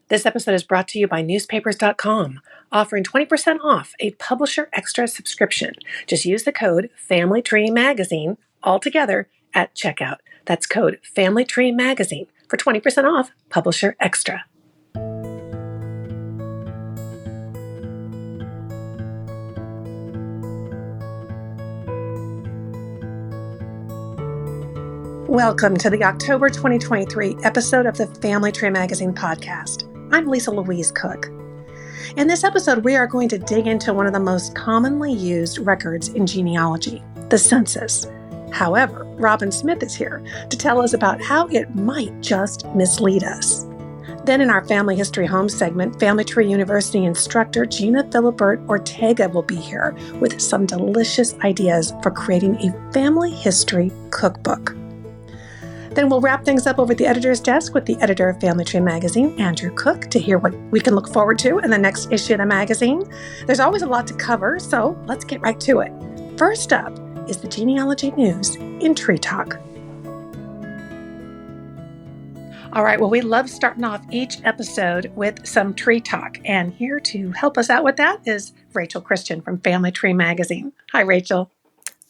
This episode is brought to you by newspapers.com, offering 20% off a Publisher Extra subscription. Just use the code FamilyTreeMagazine altogether at checkout. That's code FamilyTreeMagazine for 20% off Publisher Extra. Welcome to the October 2023 episode of the Family Tree Magazine podcast. I'm Lisa Louise Cook. In this episode, we are going to dig into one of the most commonly used records in genealogy, the census. However, Robyn Smith is here to tell us about how it might just mislead us. Then in our Family History Home segment, Family Tree University instructor Gena Philibert-Ortega will be here with some delicious ideas for creating a family history cookbook. Then we'll wrap things up over at the editor's desk with the editor of Family Tree Magazine, Andrew Cook, to hear what we can look forward to in the next issue of the magazine. There's always a lot to cover, so let's get right to it. First up is the genealogy news in Tree Talk. All right, well, we love starting off each episode with some Tree Talk, and here to help us out with that is Rachel Christian from Family Tree Magazine. Hi, Rachel.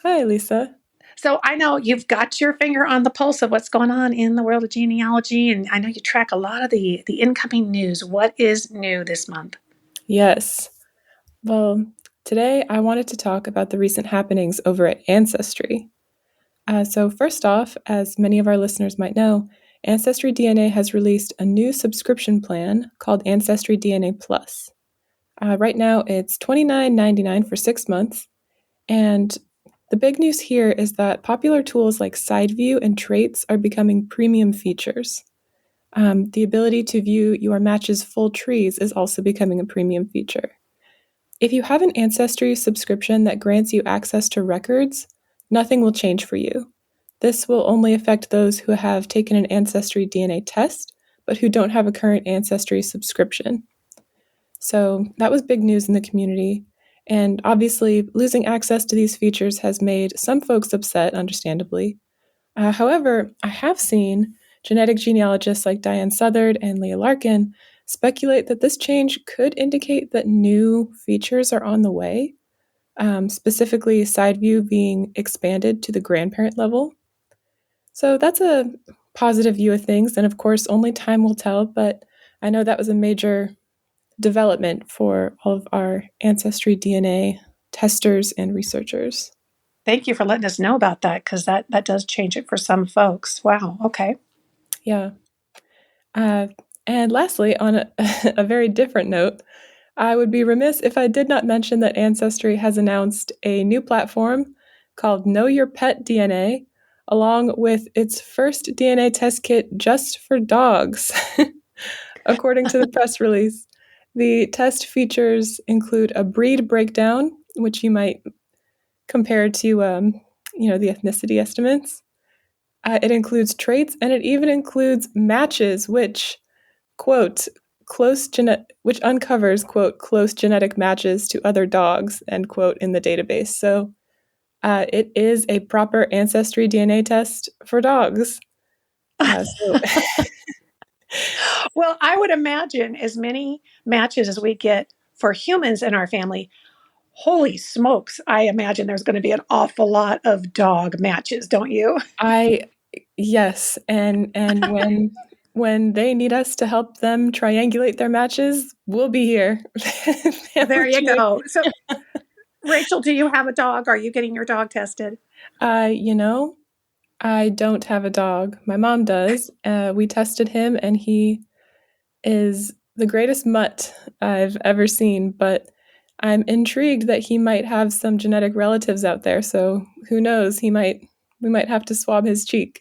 Hi, Lisa. So I know you've got your finger on the pulse of what's going on in the world of genealogy, and I know you track a lot of the incoming news. What is new this month? Yes. Well, today I wanted to talk about the recent happenings over at Ancestry. So first off, as many of our listeners might know, Ancestry DNA has released a new subscription plan called Ancestry DNA Plus. Right now, it's $29.99 for 6 months, and the big news here is that popular tools like side view and traits are becoming premium features. The ability to view your match's full trees is also becoming a premium feature. If you have an Ancestry subscription that grants you access to records, nothing will change for you. This will only affect those who have taken an Ancestry DNA test, but who don't have a current Ancestry subscription. So that was big news in the community. And obviously, losing access to these features has made some folks upset, understandably. However, I have seen genetic genealogists like Diane Southard and Leah Larkin speculate that this change could indicate that new features are on the way, specifically side view being expanded to the grandparent level. So that's a positive view of things, and of course, only time will tell, but I know that was a major development for all of our Ancestry DNA testers and researchers. Thank you for letting us know about that, because that does change it for some folks. Wow, okay. Yeah. And lastly, on a very different note, I would be remiss if I did not mention that Ancestry has announced a new platform called Know Your Pet DNA, along with its first DNA test kit just for dogs. According to the press release, the test features include a breed breakdown, which you might compare to, the ethnicity estimates. It includes traits, and it even includes matches, which, quote, which uncovers, quote, close genetic matches to other dogs, end quote, in the database. So it is a proper Ancestry DNA test for dogs. Well, I would imagine as many matches as we get for humans in our family, holy smokes, I imagine there's going to be an awful lot of dog matches, don't you? Yes, and when they need us to help them triangulate their matches, we'll be here. There you go. So, Rachel, do you have a dog? Are you getting your dog tested? I don't have a dog. My mom does. We tested him, and he is the greatest mutt I've ever seen, but I'm intrigued that he might have some genetic relatives out there, so who knows, we might have to swab his cheek.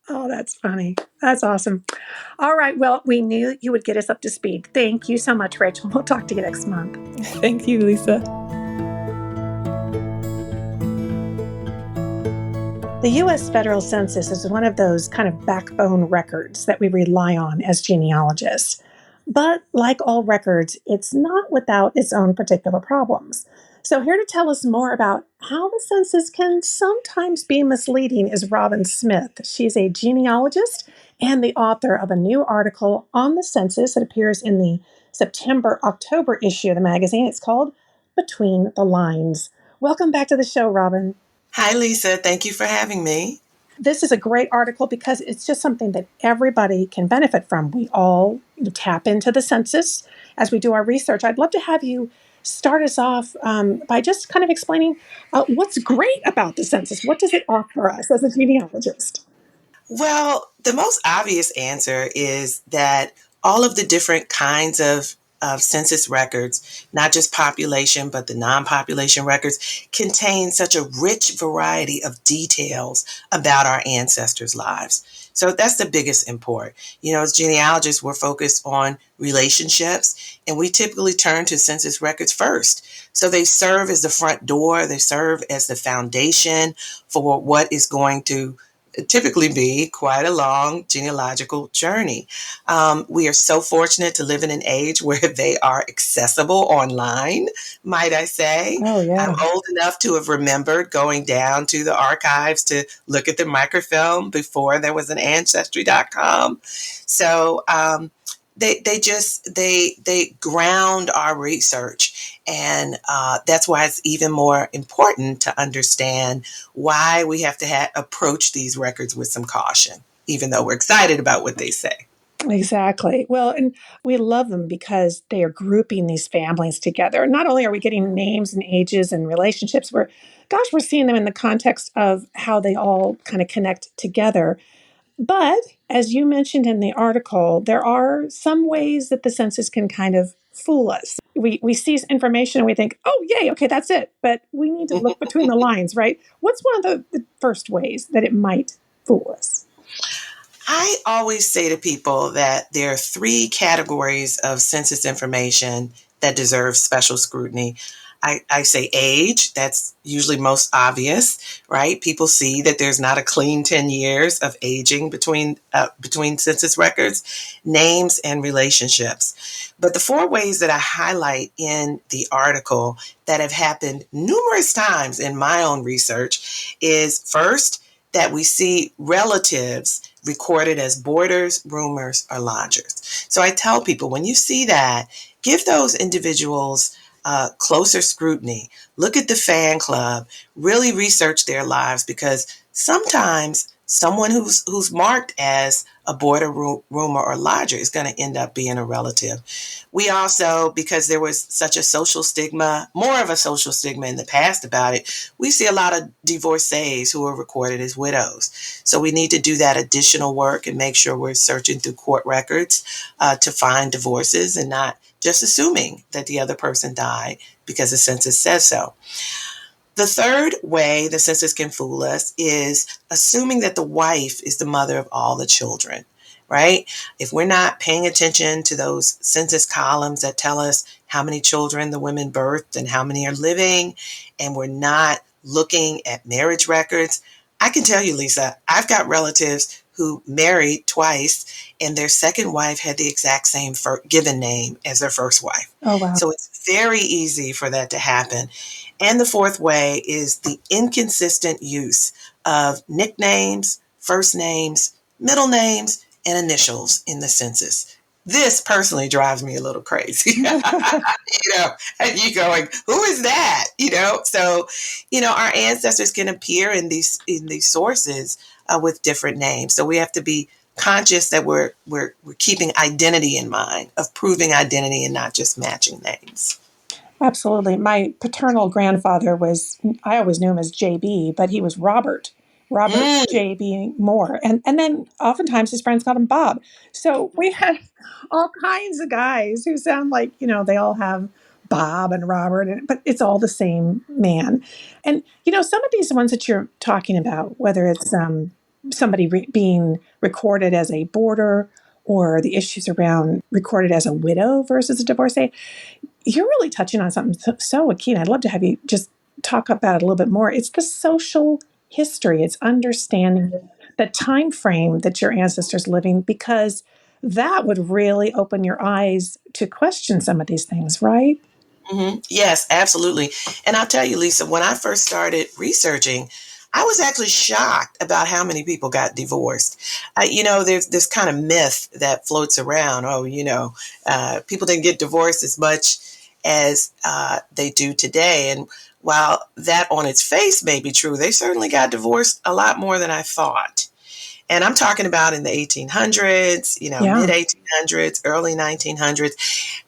Oh, that's funny. That's awesome. All right. Well, we knew you would get us up to speed. Thank you so much, Rachel. We'll talk to you next month. Thank you, Lisa. The U.S. federal census is one of those kind of backbone records that we rely on as genealogists. But like all records, it's not without its own particular problems. So here to tell us more about how the census can sometimes be misleading is Robyn Smith. She's a genealogist and the author of a new article on the census that appears in the September-October issue of the magazine. It's called Between the Lines. Welcome back to the show, Robyn. Hi, Lisa. Thank you for having me. This is a great article because it's just something that everybody can benefit from. We all tap into the census as we do our research. I'd love to have you start us off by just kind of explaining what's great about the census. What does it offer us as a genealogist? Well, the most obvious answer is that all of the different kinds of census records, not just population, but the non-population records, contain such a rich variety of details about our ancestors' lives. So that's the biggest import. As genealogists, we're focused on relationships, and we typically turn to census records first. So they serve as the front door, they serve as the foundation for what is going to typically be quite a long genealogical journey. We are so fortunate to live in an age where they are accessible online, might I say. Oh, yeah. I'm old enough to have remembered going down to the archives to look at the microfilm before there was an ancestry.com. So they ground our research, and that's why it's even more important to understand why we have to approach these records with some caution, even though we're excited about what they say. Exactly. Well, and we love them because they are grouping these families together. Not only are we getting names and ages and relationships, we're seeing them in the context of how they all kind of connect together. But as you mentioned in the article, there are some ways that the census can kind of fool us. We see information and we think, oh, yay, okay, that's it. But we need to look between the lines, right? What's one of the first ways that it might fool us? I always say to people that there are three categories of census information that deserve special scrutiny. I say age, that's usually most obvious, right? People see that there's not a clean 10 years of aging between census records, names, and relationships. But the four ways that I highlight in the article that have happened numerous times in my own research is first, that we see relatives recorded as boarders, roomers, or lodgers. So I tell people, when you see that, give those individuals closer scrutiny. Look at the fan club. Really research their lives, because sometimes someone who's marked as a boarder, roomer, or lodger is going to end up being a relative. We also, because there was such a social stigma, more of a social stigma in the past about it, we see a lot of divorcees who are recorded as widows. So we need to do that additional work and make sure we're searching through court records to find divorces and not just assuming that the other person died because the census says so. The third way the census can fool us is assuming that the wife is the mother of all the children, right? If we're not paying attention to those census columns that tell us how many children the women birthed and how many are living, and we're not looking at marriage records, I can tell you, Lisa, I've got relatives who married twice, and their second wife had the exact same given name as their first wife. Oh, wow. So it's very easy for that to happen. And the fourth way is the inconsistent use of nicknames, first names, middle names, and initials in the census. This personally drives me a little crazy. And you going, who is that? So, our ancestors can appear in these sources with different names. So we have to be conscious that we're keeping identity in mind, of proving identity and not just matching names. Absolutely. My paternal grandfather I always knew him as JB, but he was Robert JB Moore. And then oftentimes his friends called him Bob. So we had all kinds of guys who sound like, they all have Bob and Robert, but it's all the same man. And, some of these ones that you're talking about, whether it's somebody being recorded as a boarder or the issues around recorded as a widow versus a divorcee, you're really touching on something so keen. I'd love to have you just talk about it a little bit more. It's the social history. It's understanding the time frame that your ancestors living, because that would really open your eyes to question some of these things, right? Mm-hmm. Yes, absolutely. And I'll tell you, Lisa, when I first started researching, I was actually shocked about how many people got divorced. There's this kind of myth that floats around. Oh, people didn't get divorced as much as they do today. And while that on its face may be true, they certainly got divorced a lot more than I thought. And I'm talking about in the 1800s, Yeah. mid 1800s, early 1900s.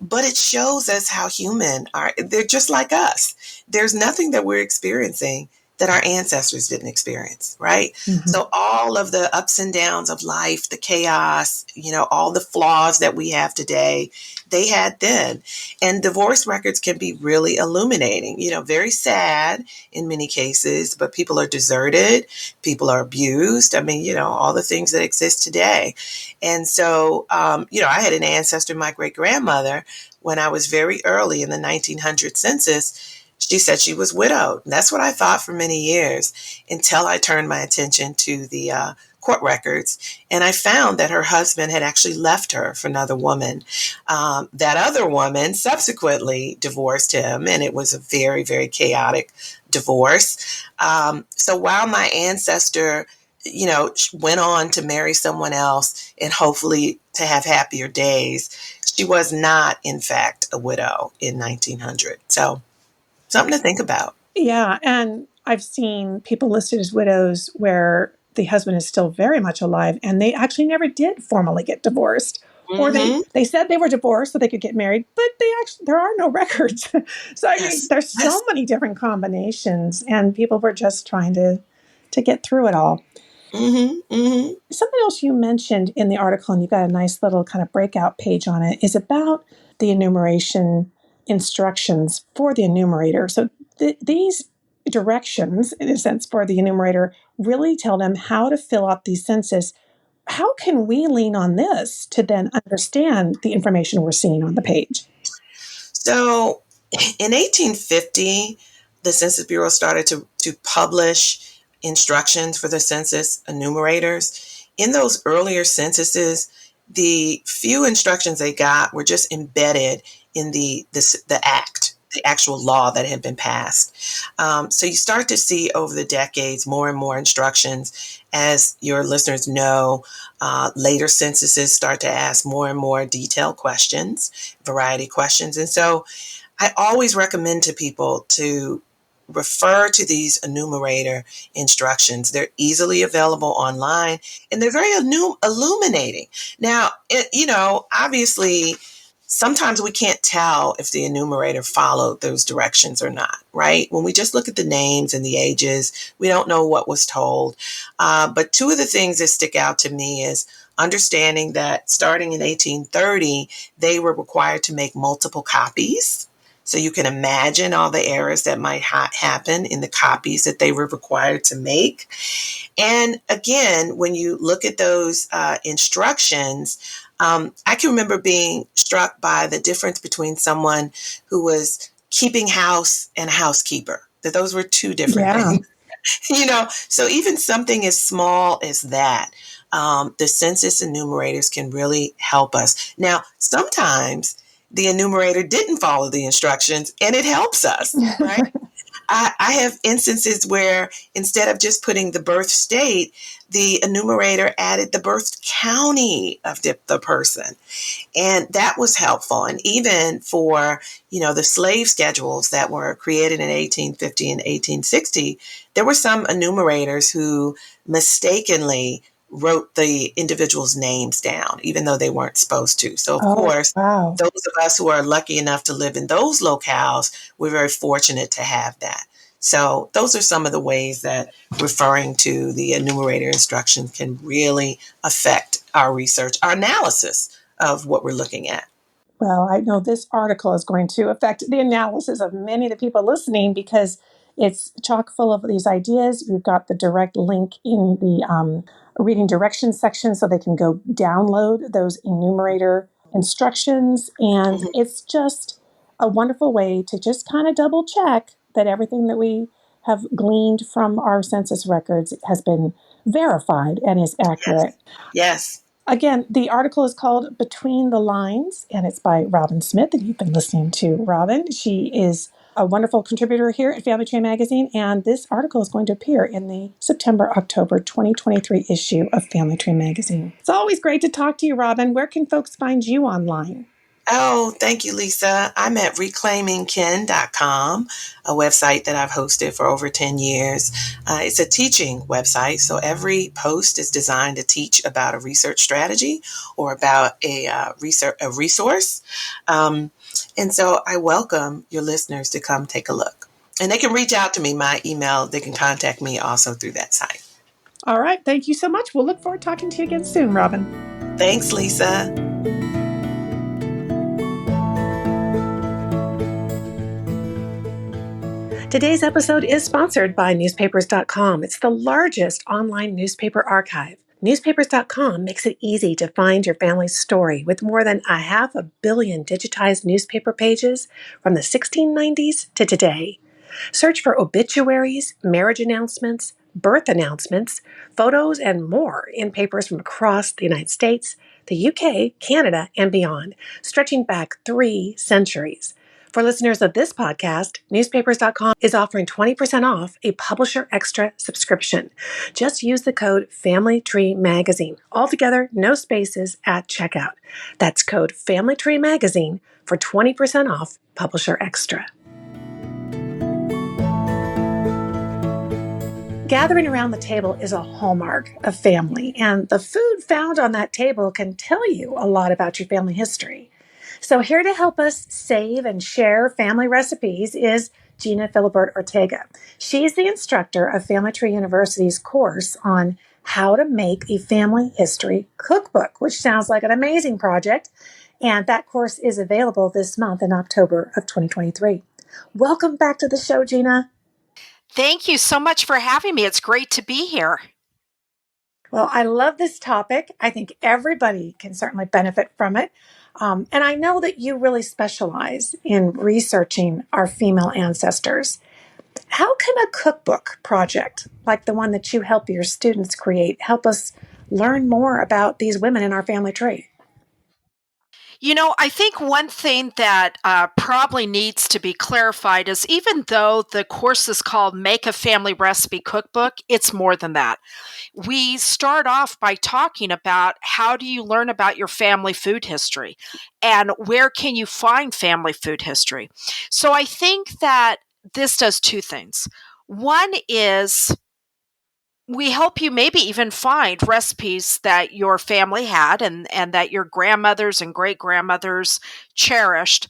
But it shows us how human are. They're just like us. There's nothing that we're experiencing that our ancestors didn't experience, right? Mm-hmm. So all of the ups and downs of life, the chaos, all the flaws that we have today, they had then. And divorce records can be really illuminating, very sad in many cases, but people are deserted, people are abused. I mean, all the things that exist today. And so, I had an ancestor, my great grandmother, when I was very early in the 1900 census. She said she was widowed. And that's what I thought for many years until I turned my attention to the court records. And I found that her husband had actually left her for another woman. That other woman subsequently divorced him, and it was a very, very chaotic divorce. So while my ancestor, went on to marry someone else and hopefully to have happier days, she was not, in fact, a widow in 1900. So something to think about. Yeah. And I've seen people listed as widows where the husband is still very much alive and they actually never did formally get divorced. Or Mm-hmm. they said they were divorced so they could get married, but there are no records. So I mean, Yes. there's so Yes. many different combinations, and people were just trying to get through it all. Mm-hmm. Mm-hmm. Something else you mentioned in the article, and you got a nice little kind of breakout page on it, is about the enumeration instructions for the enumerator. So these directions, in a sense, for the enumerator really tell them how to fill out the census. How can we lean on this to then understand the information we're seeing on the page? So in 1850, the Census Bureau started to publish instructions for the census enumerators. In those earlier censuses, the few instructions they got were just embedded in the act, the actual law that had been passed. So you start to see over the decades more and more instructions. As your listeners know, later censuses start to ask more and more detailed questions, variety questions. And so I always recommend to people to refer to these enumerator instructions. They're easily available online and they're very illuminating. Now, obviously, sometimes we can't tell if the enumerator followed those directions or not, right? When we just look at the names and the ages, we don't know what was told. But two of the things that stick out to me is understanding that starting in 1830, they were required to make multiple copies. So you can imagine all the errors that might happen in the copies that they were required to make. And again, when you look at those instructions, I can remember being struck by the difference between someone who was keeping house and a housekeeper, that those were two different Yeah. things. So even something as small as that, the census enumerators can really help us. Now, sometimes the enumerator didn't follow the instructions and it helps us, right? I have instances where instead of just putting the birth state, the enumerator added the birth county of the person. And that was helpful. And even for, the slave schedules that were created in 1850 and 1860, there were some enumerators who mistakenly wrote the individuals' names down, even though they weren't supposed to. So, of Oh, course, wow. those of us who are lucky enough to live in those locales, we're very fortunate to have that. So those are some of the ways that referring to the enumerator instructions can really affect our research, our analysis of what we're looking at. Well, I know this article is going to affect the analysis of many of the people listening because it's chock full of these ideas. We've got the direct link in the reading directions section so they can go download those enumerator instructions. And Mhm. it's just a wonderful way to just kind of double check that everything that we have gleaned from our census records has been verified and is Yes. accurate. Yes. Again, the article is called Between the Lines, and it's by Robyn Smith. And you've been listening to Robyn. She is a wonderful contributor here at Family Tree Magazine, and this article is going to appear in the September-October 2023 issue of Family Tree Magazine. It's always great to talk to you, Robyn. Where can folks find you online? Oh, thank you, Lisa. I'm at reclaimingkin.com, a website that I've hosted for over 10 years. It's a teaching website, so every post is designed to teach about a research strategy or about a resource. And so I welcome your listeners to come take a look. And they can reach out to me, my email, they can contact me also through that site. All right. Thank you so much. We'll look forward to talking to you again soon, Robyn. Thanks, Lisa. Today's episode is sponsored by newspapers.com. It's the largest online newspaper archive. Newspapers.com makes it easy to find your family's story with more than 500 million digitized newspaper pages from the 1690s to today. Search for obituaries, marriage announcements, birth announcements, photos, and more in papers from across the United States, the UK, Canada, and beyond, stretching back 3 centuries. For listeners of this podcast, newspapers.com is offering 20% off a Publisher Extra subscription. Just use the code FamilyTreeMagazine. Altogether, no spaces at checkout. That's code FamilyTreeMagazine for 20% off Publisher Extra. Gathering around the table is a hallmark of family, and the food found on that table can tell you a lot about your family history. So here to help us save and share family recipes is Gena Philibert-Ortega. She's the instructor of Family Tree University's course on how to make a family history cookbook, which sounds like an amazing project. And that course is available this month in October of 2023. Welcome back to the show, Gena. Thank you so much for having me. It's great to be here. Well, I love this topic. I think everybody can certainly benefit from it. And I know that you really specialize in researching our female ancestors. How can a cookbook project like the one that you help your students create help us learn more about these women in our family tree? You know, I think one thing that probably needs to be clarified is even though the course is called Make a Family Recipe Cookbook, it's more than that. We start off by talking about how do you learn about your family food history and where can you find family food history. So I think that this does 2 things. One is we help you maybe even find recipes that your family had and that your grandmothers and great grandmothers cherished.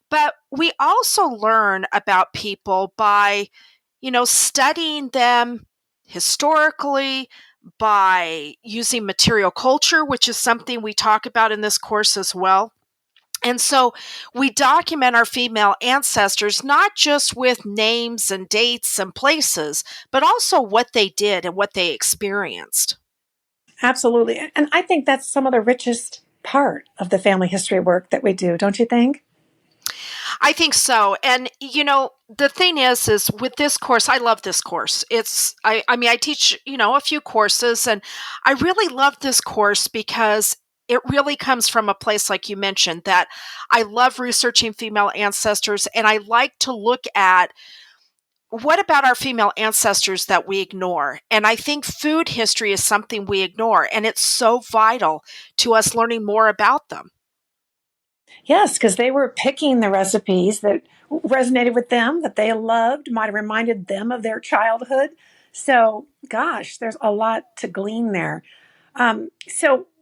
But we also learn about people by, studying them historically, by using material culture, which is something we talk about in this course as well. And so we document our female ancestors, not just with names and dates and places, but also what they did and what they experienced. Absolutely. And I think that's some of the richest part of the family history work that we do, don't you think? I think so. And, the thing is with this course, I love this course. I teach, a few courses, and I really love this course because it really comes from a place, like you mentioned, that I love researching female ancestors, and I like to look at what about our female ancestors that we ignore? And I think food history is something we ignore, and it's so vital to us learning more about them. Yes, because they were picking the recipes that resonated with them, that they loved, might have reminded them of their childhood. So, gosh, there's a lot to glean there.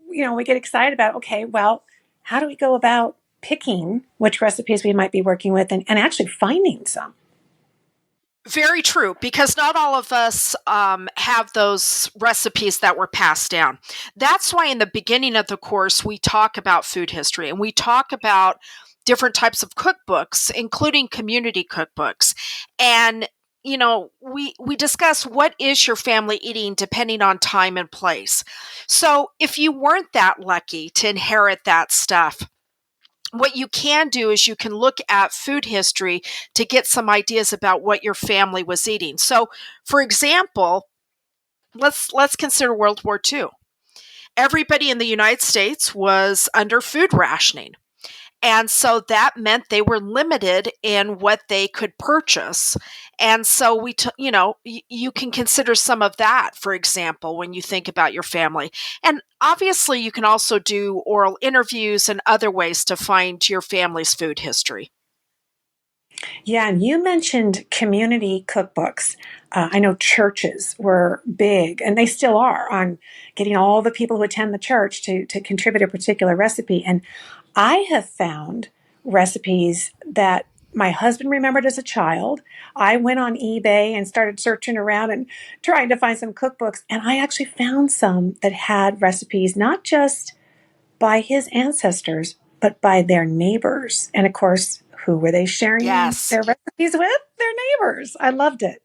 We get excited about, okay, well, how do we go about picking which recipes we might be working with and actually finding some? Very true, because not all of us have those recipes that were passed down. That's why in the beginning of the course, we talk about food history and we talk about different types of cookbooks, including community cookbooks. And, we discuss what is your family eating depending on time and place. So if you weren't that lucky to inherit that stuff, what you can do is you can look at food history to get some ideas about what your family was eating. So, for example, let's consider World War II. everybody in the United States was under food rationing. And so that meant they were limited in what they could purchase. And so you can consider some of that, for example, when you think about your family. And obviously, you can also do oral interviews and other ways to find your family's food history. Yeah, and you mentioned community cookbooks. I know churches were big, and they still are, on getting all the people who attend the church to contribute a particular recipe. And I have found recipes that my husband remembered as a child. I went on eBay and started searching around and trying to find some cookbooks, and I actually found some that had recipes not just by his ancestors, but by their neighbors. And of course, who were they sharing Yes. their recipes with? Their neighbors. I loved it.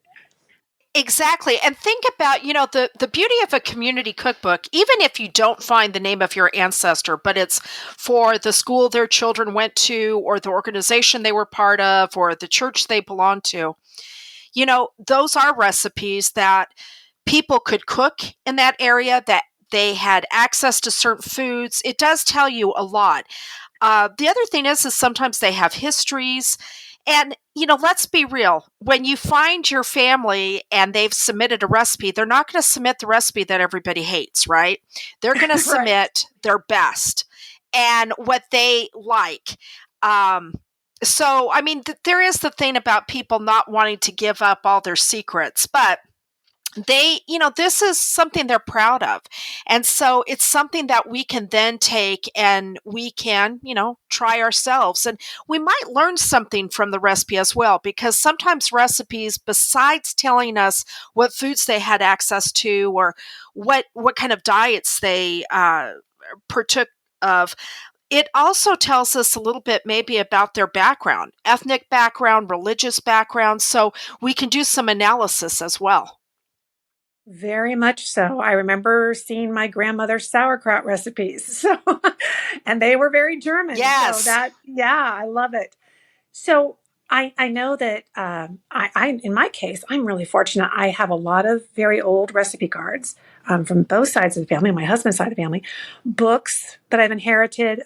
Exactly. And think about, the beauty of a community cookbook, even if you don't find the name of your ancestor, but it's for the school their children went to, or the organization they were part of, or the church they belonged to. Those are recipes that people could cook in that area, that they had access to certain foods. It does tell you a lot. The other thing is sometimes they have histories. And, let's be real. When you find your family and they've submitted a recipe, they're not going to submit the recipe that everybody hates, right? They're going to submit their best and what they like. There is the thing about people not wanting to give up all their secrets, but this is something they're proud of. And so it's something that we can then take and we can, try ourselves. And we might learn something from the recipe as well, because sometimes recipes, besides telling us what foods they had access to, or what kind of diets they partook of, it also tells us a little bit maybe about their background, ethnic background, religious background. So we can do some analysis as well. Very much so. I remember seeing my grandmother's sauerkraut recipes. So, and they were very German. Yes. So I love it. So I know that in my case, I'm really fortunate. I have a lot of very old recipe cards from both sides of the family, my husband's side of the family, books that I've inherited,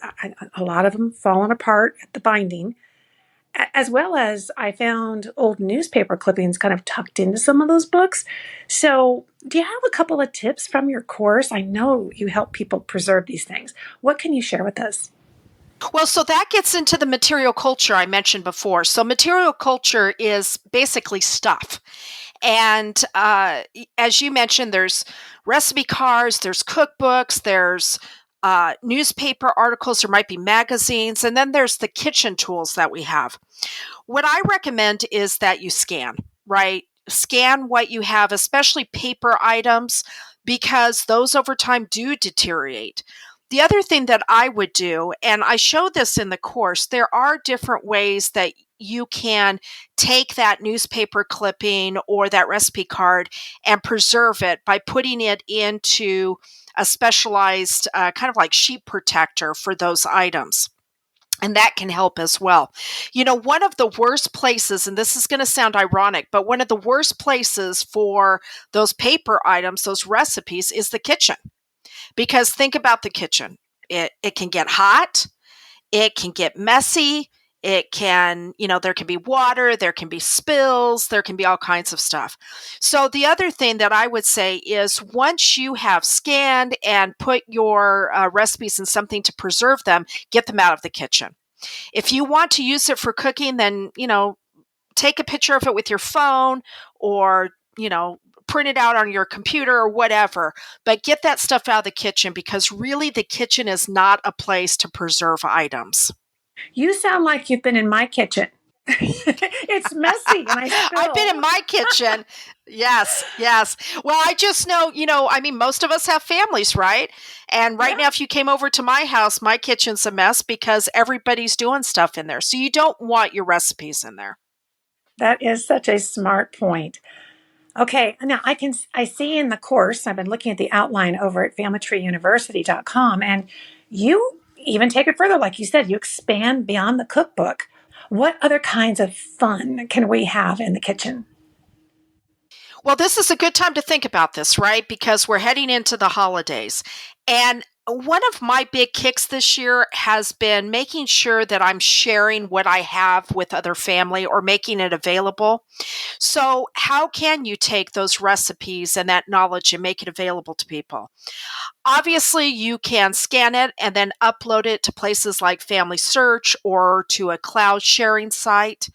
a lot of them fallen apart at the binding, as well as I found old newspaper clippings kind of tucked into some of those books. So do you have a couple of tips from your course? I know you help people preserve these things. What can you share with us? Well, so that gets into the material culture I mentioned before. So material culture is basically stuff. And as you mentioned, there's recipe cards, there's cookbooks, there's newspaper articles, there might be magazines, and then there's the kitchen tools that we have. What I recommend is that you scan, right? Scan what you have, especially paper items, because those over time do deteriorate. The other thing that I would do, and I show this in the course, there are different ways that you can take that newspaper clipping or that recipe card and preserve it by putting it into a specialized kind of like sheet protector for those items. And that can help as well. One of the worst places, and this is going to sound ironic, but one of the worst places for those paper items, those recipes, is the kitchen. Because think about the kitchen. It can get hot. It can get messy. It can, there can be water, there can be spills, there can be all kinds of stuff. So the other thing that I would say is once you have scanned and put your recipes in something to preserve them, get them out of the kitchen. If you want to use it for cooking, then, take a picture of it with your phone, or, print it out on your computer or whatever, but get that stuff out of the kitchen, because really the kitchen is not a place to preserve items. You sound like you've been in my kitchen. It's messy and I spill. I've been in my kitchen. Yes. Well, I just know, most of us have families, right? And right now, if you came over to my house, my kitchen's a mess because everybody's doing stuff in there. So you don't want your recipes in there. That is such a smart point. Okay, now I see in the course, I've been looking at the outline over at familytreeuniversity.com, and you even take it further. Like you said, you expand beyond the cookbook. What other kinds of fun can we have in the kitchen? Well, this is a good time to think about this, right? Because we're heading into the holidays. And one of my big kicks this year has been making sure that I'm sharing what I have with other family or making it available. So, how can you take those recipes and that knowledge and make it available to people? Obviously, you can scan it and then upload it to places like Family Search or to a cloud sharing site.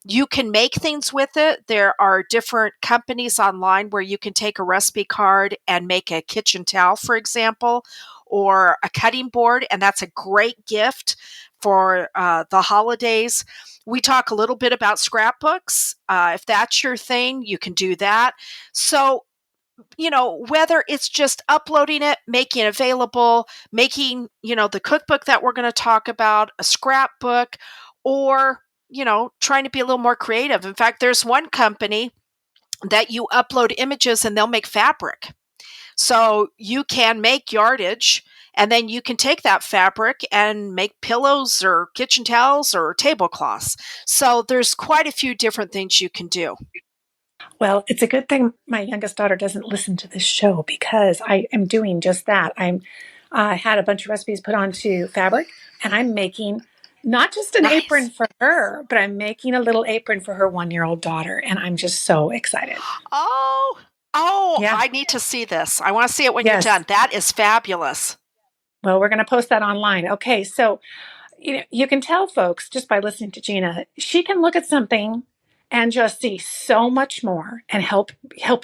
You can make things with it. There are different companies online where you can take a recipe card and make a kitchen towel, for example, or a cutting board, and that's a great gift for the holidays. We talk a little bit about scrapbooks. If that's your thing, you can do that. So, whether it's just uploading it, making it available, making, the cookbook that we're going to talk about, a scrapbook, or, trying to be a little more creative. In fact, there's one company that you upload images and they'll make fabric. So you can make yardage and then you can take that fabric and make pillows or kitchen towels or tablecloths. So there's quite a few different things you can do. Well, it's a good thing my youngest daughter doesn't listen to this show because I am doing just that. I had a bunch of recipes put onto fabric, and I'm making not just an apron for her, but I'm making a little apron for her 1-year-old daughter, and I'm just so excited. Yeah. I need to see this. I want to see it when Yes. you're done. That is fabulous. Well, we're going to post that online. Okay, so you can tell folks just by listening to Gena, she can look at something and just see so much more and help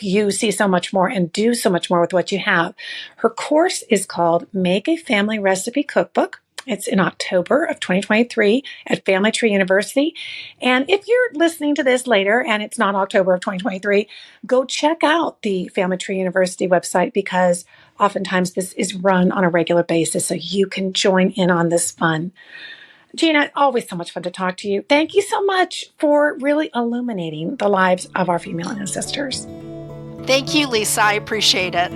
you see so much more and do so much more with what you have. Her course is called Make a Family Recipe Cookbook. It's in October of 2023 at Family Tree University. And if you're listening to this later and it's not October of 2023, go check out the Family Tree University website because oftentimes this is run on a regular basis so you can join in on this fun. Gena, always so much fun to talk to you. Thank you so much for really illuminating the lives of our female ancestors. Thank you, Lisa. I appreciate it.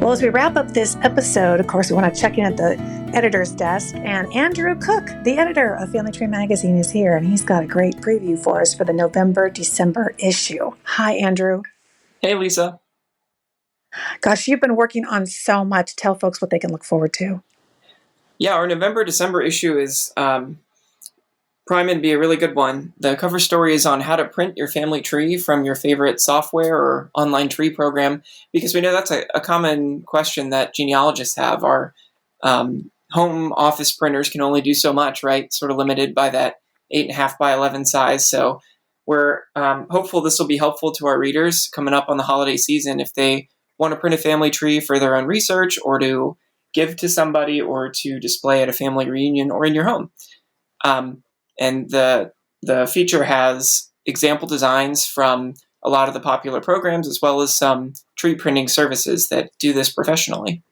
Well, as we wrap up this episode, of course, we want to check in at the editor's desk. And Andrew Cook, the editor of Family Tree Magazine, is here, and he's got a great preview for us for the November-December issue. Hi, Andrew. Hey, Lisa. Gosh, you've been working on so much. Tell folks what they can look forward to. Yeah, our November-December issue is priming to be a really good one. The cover story is on how to print your family tree from your favorite software or online tree program, because we know that's a common question that genealogists have. Our home office printers can only do so much, right? Sort of limited by that 8.5 by 11 size. So we're hopeful this will be helpful to our readers coming up on the holiday season if they want to print a family tree for their own research or to give to somebody or to display at a family reunion or in your home. And the feature has example designs from a lot of the popular programs as well as some tree printing services that do this professionally.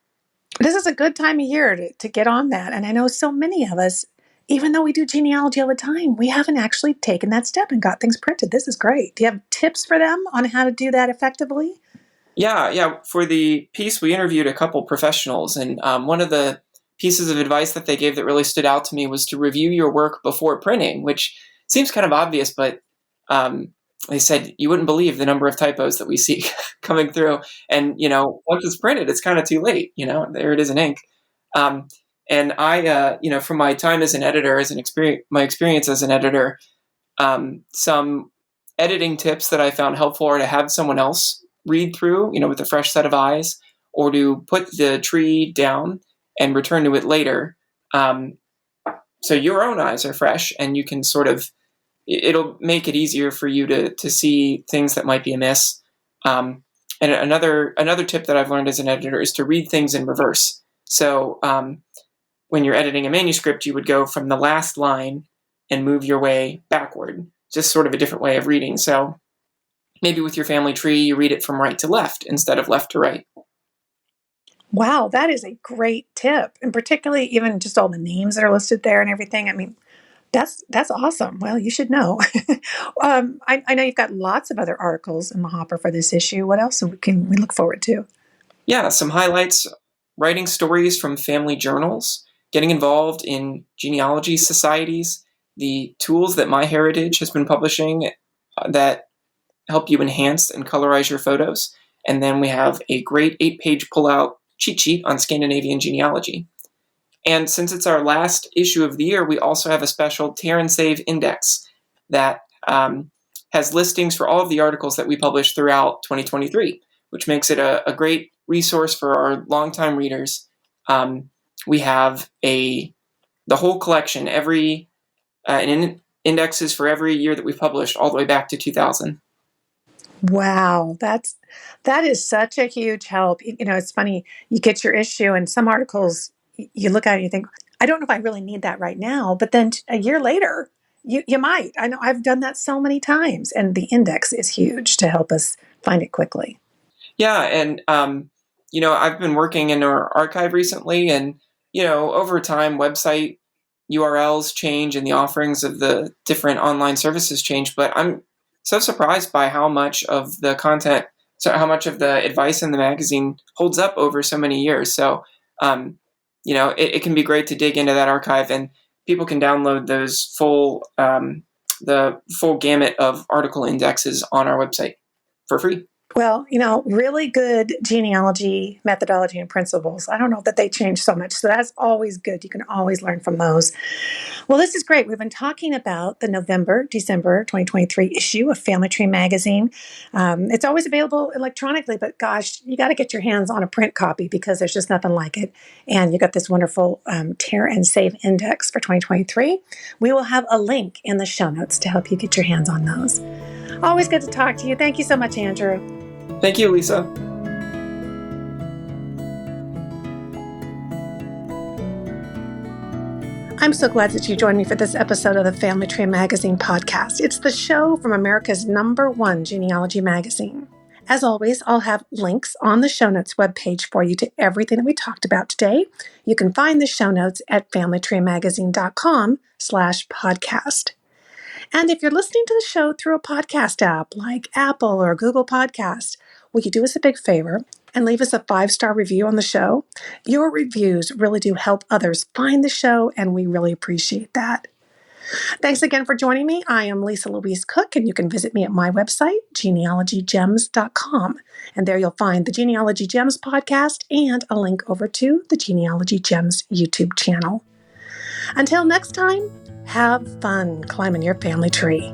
This is a good time of year to get on that. And I know so many of us, even though we do genealogy all the time, we haven't actually taken that step and got things printed. This is great. Do you have tips for them on how to do that effectively? Yeah. For the piece, we interviewed a couple professionals, and one of the pieces of advice that they gave that really stood out to me was to review your work before printing, which seems kind of obvious, but they said you wouldn't believe the number of typos that we see coming through. And, once it's printed, it's kind of too late. There it is in ink. And I, from my time as an editor, my experience as an editor, some editing tips that I found helpful are to have someone else read through, with a fresh set of eyes, or to put the tree down and return to it later. So your own eyes are fresh and you can it'll make it easier for you to see things that might be amiss. And another tip that I've learned as an editor is to read things in reverse. So when you're editing a manuscript, you would go from the last line and move your way backward, just sort of a different way of reading. So maybe with your family tree, you read it from right to left instead of left to right. Wow, that is a great tip. And particularly even just all the names that are listed there and everything. I mean, that's awesome. Well, you should know. I know you've got lots of other articles in the hopper for this issue. What else can we look forward to? Yeah, some highlights, writing stories from family journals, getting involved in genealogy societies, the tools that MyHeritage has been publishing that help you enhance and colorize your photos. And then we have a great 8-page pullout cheat sheet on Scandinavian genealogy. And since it's our last issue of the year, we also have a special Tear and Save index that has listings for all of the articles that we published throughout 2023, which makes it a great resource for our longtime readers. We have the whole collection, indexes for every year that we've published, all the way back to 2000. Wow, that is such a huge help. It's funny, you get your issue and some articles you look at it and you think, I don't know if I really need that right now, but then a year later, you might. I know I've done that so many times, and the index is huge to help us find it quickly. Yeah, and I've been working in our archive recently, and over time, website URLs change and the offerings of the different online services change. But I'm so surprised by how much of the content, how much of the advice in the magazine holds up over so many years. So, it can be great to dig into that archive, and people can download those the full gamut of article indexes on our website for free. Well, really good genealogy methodology and principles. I don't know that they change so much. So that's always good. You can always learn from those. Well, this is great. We've been talking about the November-December 2023 issue of Family Tree magazine. It's always available electronically, but gosh, you got to get your hands on a print copy because there's just nothing like it. And you got this wonderful Tear and Save index for 2023. We will have a link in the show notes to help you get your hands on those. Always good to talk to you. Thank you so much, Andrew. Thank you, Lisa. I'm so glad that you joined me for this episode of the Family Tree Magazine podcast. It's the show from America's #1 genealogy magazine. As always, I'll have links on the show notes webpage for you to everything that we talked about today. You can find the show notes at familytreemagazine.com/podcast. And if you're listening to the show through a podcast app like Apple or Google Podcasts, will you do us a big favor and leave us a 5-star review on the show? Your reviews really do help others find the show, and we really appreciate that. Thanks again for joining me. I am Lisa Louise Cook, and you can visit me at my website, genealogygems.com. And there you'll find the Genealogy Gems podcast and a link over to the Genealogy Gems YouTube channel. Until next time, have fun climbing your family tree.